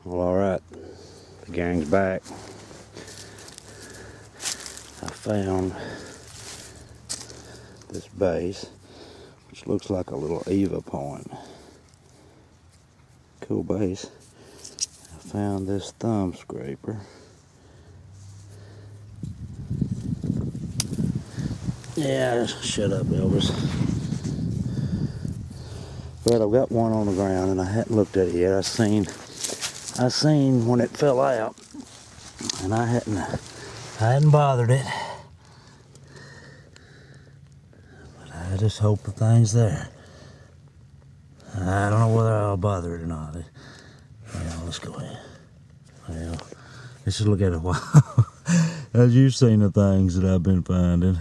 Well, alright, the gang's back. I found this base, which looks like a little Eva point. Cool base. I found this thumb scraper. Yeah, shut up, Elvis. But I've got one on the ground and I hadn't looked at it yet. I seen when it fell out, and I hadn't bothered it. But I just hope the thing's there. I don't know whether I'll bother it or not. Well, let's go ahead. Well, let's just look at it a while. As you've seen the things that I've been finding.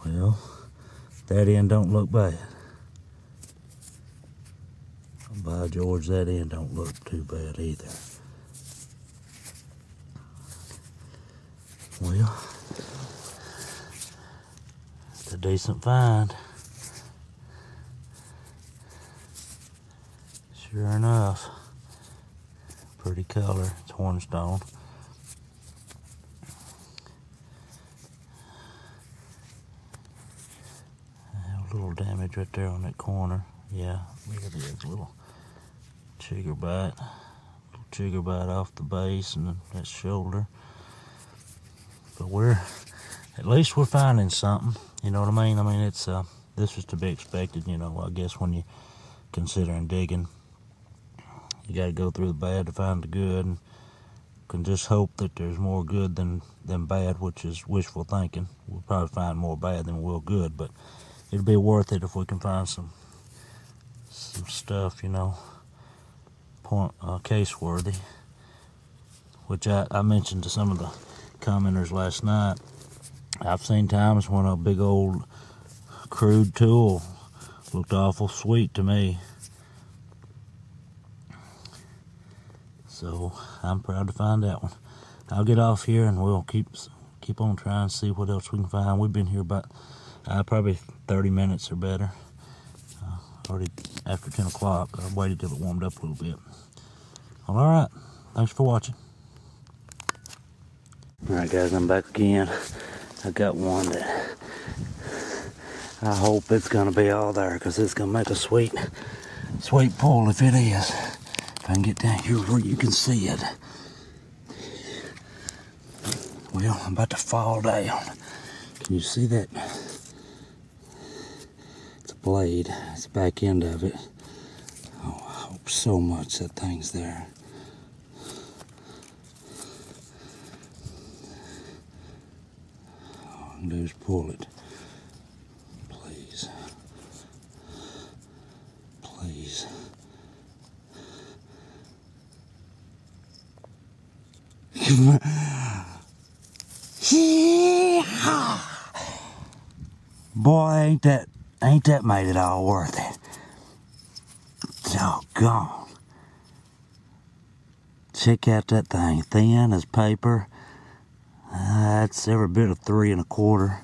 Well, that end don't look bad. By George, that end don't look too bad either. Well, it's a decent find. Sure enough, pretty color. It's hornstone. A little damage right there on that corner. Yeah, look at this little chigger bite off the base and that shoulder. But at least we're finding something, you know what I mean? I mean, it's this was to be expected, you know. I guess when you considering digging, you got to go through the bad to find the good, and can just hope that there's more good than bad, which is wishful thinking. We'll probably find more bad than we will good, but it'll be worth it if we can find some stuff, you know, case worthy. Which I mentioned to some of the commenters last night. I've seen times when a big old crude tool looked awful sweet to me. So I'm proud to find that one. I'll get off here and we'll keep on trying to see what else we can find. We've been here about probably 30 minutes or better. Already after 10 o'clock. I waited till it warmed up a little bit. Well, alright. Thanks for watching. Alright guys, I'm back again. I got one that I hope it's gonna be all there, because it's gonna make a sweet pull if it is. If I can get down here where you can see it. Well, I'm about to fall down. Can you see that? It's a blade. It's the back end of it. Oh, I hope so much that thing's there. All I can do is pull it. Please. Please. Boy, ain't that made it all worth it. Doggone. Check out that thing, thin as paper. That's every bit of 3 1/4.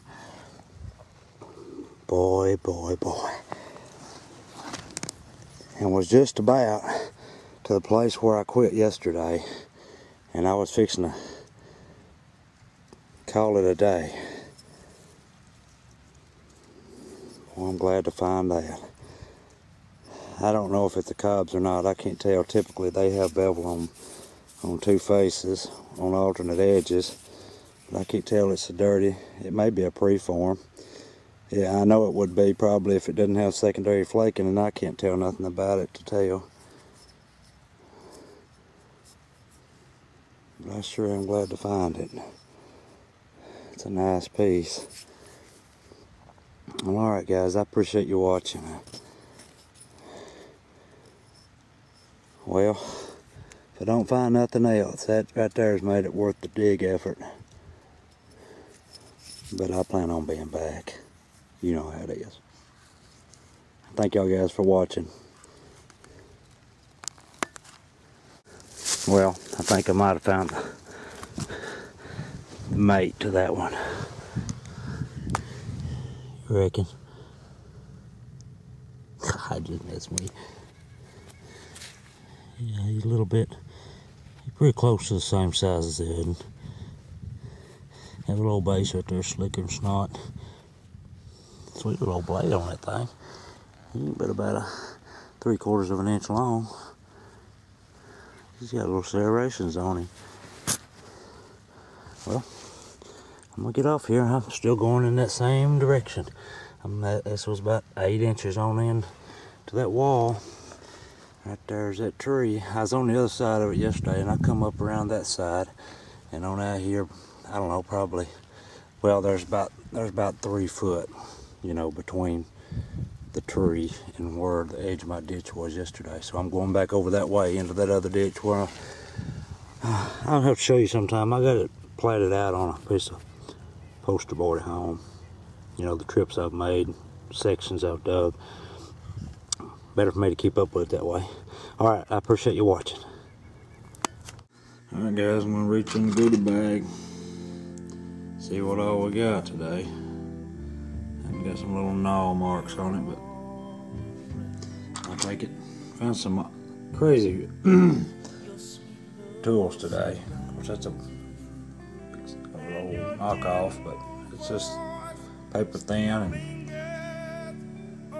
Boy, boy, boy. And was just about to the place where I quit yesterday, and I was fixing to call it a day. Well, I'm glad to find that. I don't know if it's the cobs or not. I can't tell. Typically they have bevel on 2 faces on alternate edges, but I can't tell. It's so dirty. It may be a preform. Yeah, I know it would be probably if it didn't have secondary flaking, and I can't tell nothing about it to tell. But I sure am glad to find it. It's a nice piece. Well, alright guys, I appreciate you watching. Well, if I don't find nothing else, that right there has made it worth the dig effort. But I plan on being back. You know how it is. Thank y'all guys for watching. Well, I think I might have found the mate to that one. You reckon? just mess with me. Yeah, he's a little bit, he's pretty close to the same size as the other one. Have a little base right there, slicker and snot. Sweet little blade on that thing. He ain't but about 3/4 of an inch long. He's got little serrations on him. Well, I'm gonna get off here. I'm still going in that same direction. This was about 8 inches on in to that wall. Right there's that tree. I was on the other side of it yesterday, and I come up around that side, and on out here, I don't know, probably, well, there's about 3 foot, you know, between the tree and where the edge of my ditch was yesterday. So I'm going back over that way into that other ditch where I'll have to show you sometime. I got it platted out on a piece of poster board at home. You know, the trips I've made, sections I've dug. Better for me to keep up with it that way. Alright, I appreciate you watching. Alright guys, I'm going to reach in the goodie bag. See what all we got today. I've got some little gnaw marks on it, but I'll take it. Found some crazy tools today. Of course, that's a little knockoff, but it's just paper thin, and I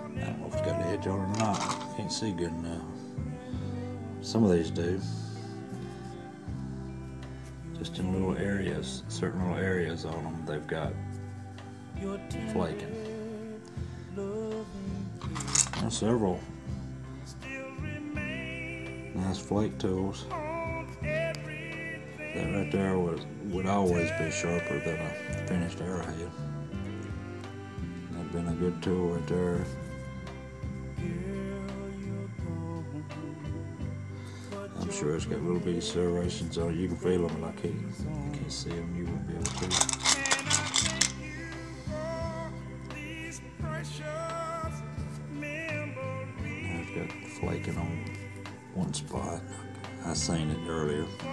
don't know if it's got the edge on it or not. Can't see good enough. Some of these do. Just in little areas, certain little areas on them, they've got flaking. And several nice flake tools. That right there would always be sharper than a finished arrowhead. That'd been a good tool right there. I'm sure it's got little bitty serrations on it. You can feel them, but I can't see them. You won't be able to. Now it's got flaking on one spot. I seen it earlier. I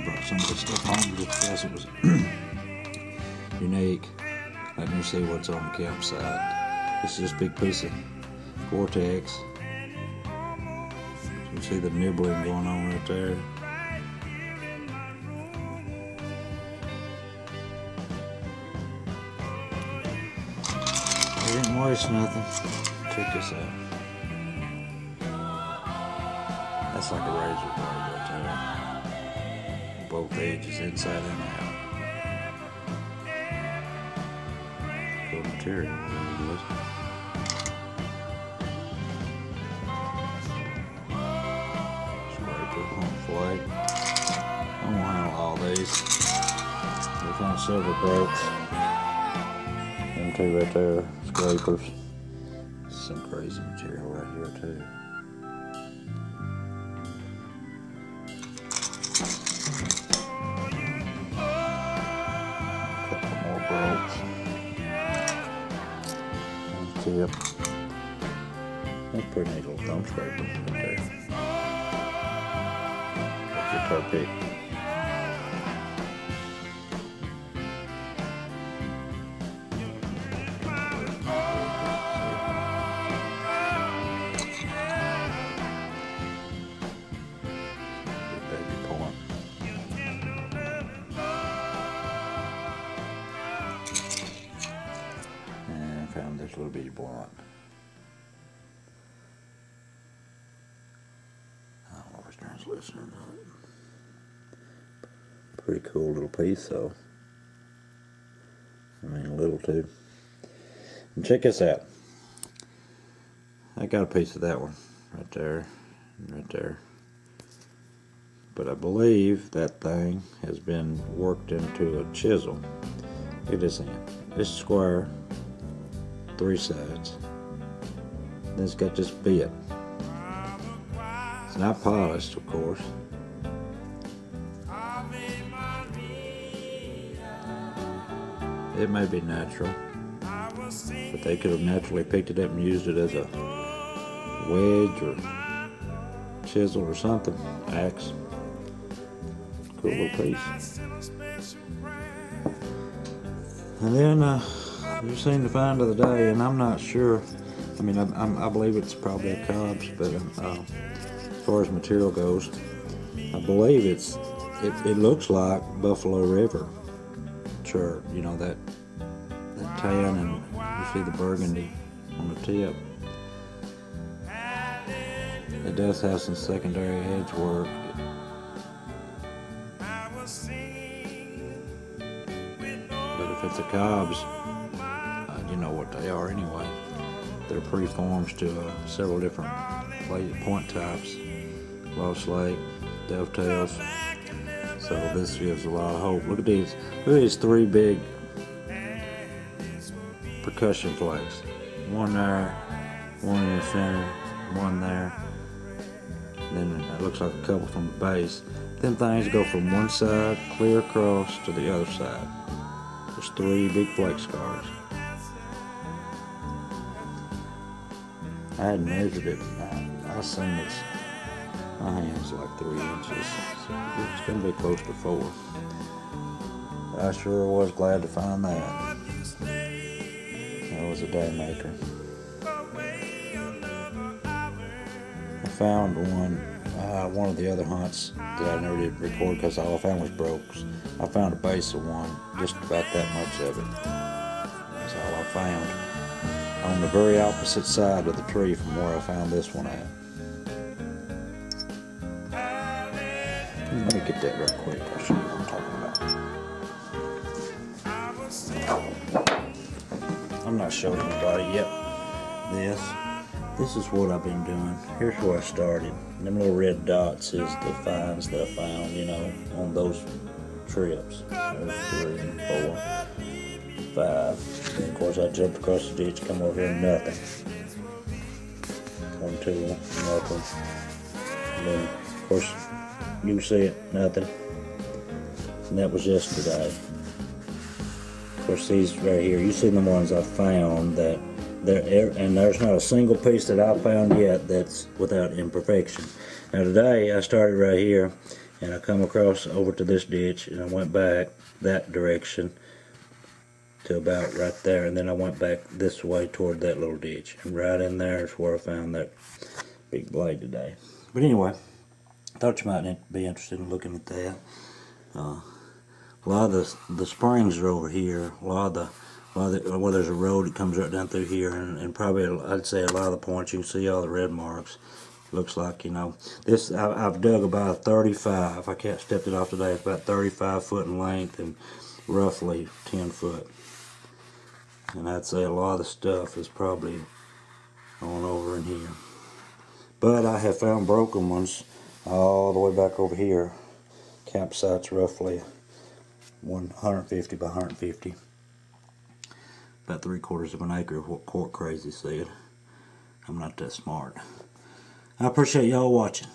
brought some of this stuff home just because it was unique. Let me see what's on the campsite. It's just a big piece of Vortex. You can see the nibbling going on right there. I didn't waste nothing. Check this out. That's like a razor blade right there. Both edges, inside and out. Cool material. Flake. I won't handle all these. We found several bolts. Them two right there, scrapers. Some crazy material right here too. A couple more bolts. And tip. That's a pretty neat little thumb scraper right there. Guitar pick. Baby point. And I found this little bitty blunt. I don't know if it's translucent or not. Pretty cool little piece though. I mean, a little too. And check this out. I got a piece of that one right there and right there. But I believe that thing has been worked into a chisel. Look at this end. It's square, 3 sides. Then it's got this bit. It's not polished, of course. It may be natural, but they could have naturally picked it up and used it as a wedge or chisel or something, axe. Cool little piece. And then we seen the find of the day, and I'm not sure I mean, I believe it's probably a Cobb's, but as far as material goes, I believe it looks like Buffalo River. Sure, you know that tan, and you see the burgundy on the tip. It does have some secondary edge work. But if it's a Cobb's, you know what they are anyway. They're preforms to several different point types, low slate, dovetails. So this gives a lot of hope. Look at these 3 big percussion flakes. One there, one in the center, one there. Then it looks like a couple from the base. Them things go from one side clear across to the other side. There's 3 big flake scars. I hadn't measured it. I assume my hand's like 3 inches. So it's gonna be close to 4. I sure was glad to find that. That was a day maker. I found one of the other hunts that I never did record because all I found was brokes. I found a base of one, just about that much of it. That's all I found. On the very opposite side of the tree from where I found this one at. Let me get that real quick. I'll show you what I'm talking about. I'm not showing anybody yet. This is what I've been doing. Here's where I started. Them little red dots is the finds that I found, you know, on those trips. There's 3 and 4, 5. And of course I jumped across the ditch, come over here, nothing. 1, 2, nothing. And then of course you can see it, nothing. And that was yesterday. Of course these right here, you see the ones I found that and there's not a single piece that I've found yet that's without imperfection. Now today I started right here and I come across over to this ditch and I went back that direction to about right there, and then I went back this way toward that little ditch, and right in there is where I found that big blade today. But anyway, I thought you might be interested in looking at that. A lot of the springs are over here. Well, there's a road that comes right down through here, and probably I'd say a lot of the points you can see all the red marks. Looks like, you know, this I've dug about a 35. I can't step it off today. It's about 35 foot in length and roughly 10 foot. And I'd say a lot of the stuff is probably on over in here. But I have found broken ones all the way back over here. Campsite's roughly 150 by 150. About 3/4 of an acre of what Court Crazy said. I'm not that smart. I appreciate y'all watching.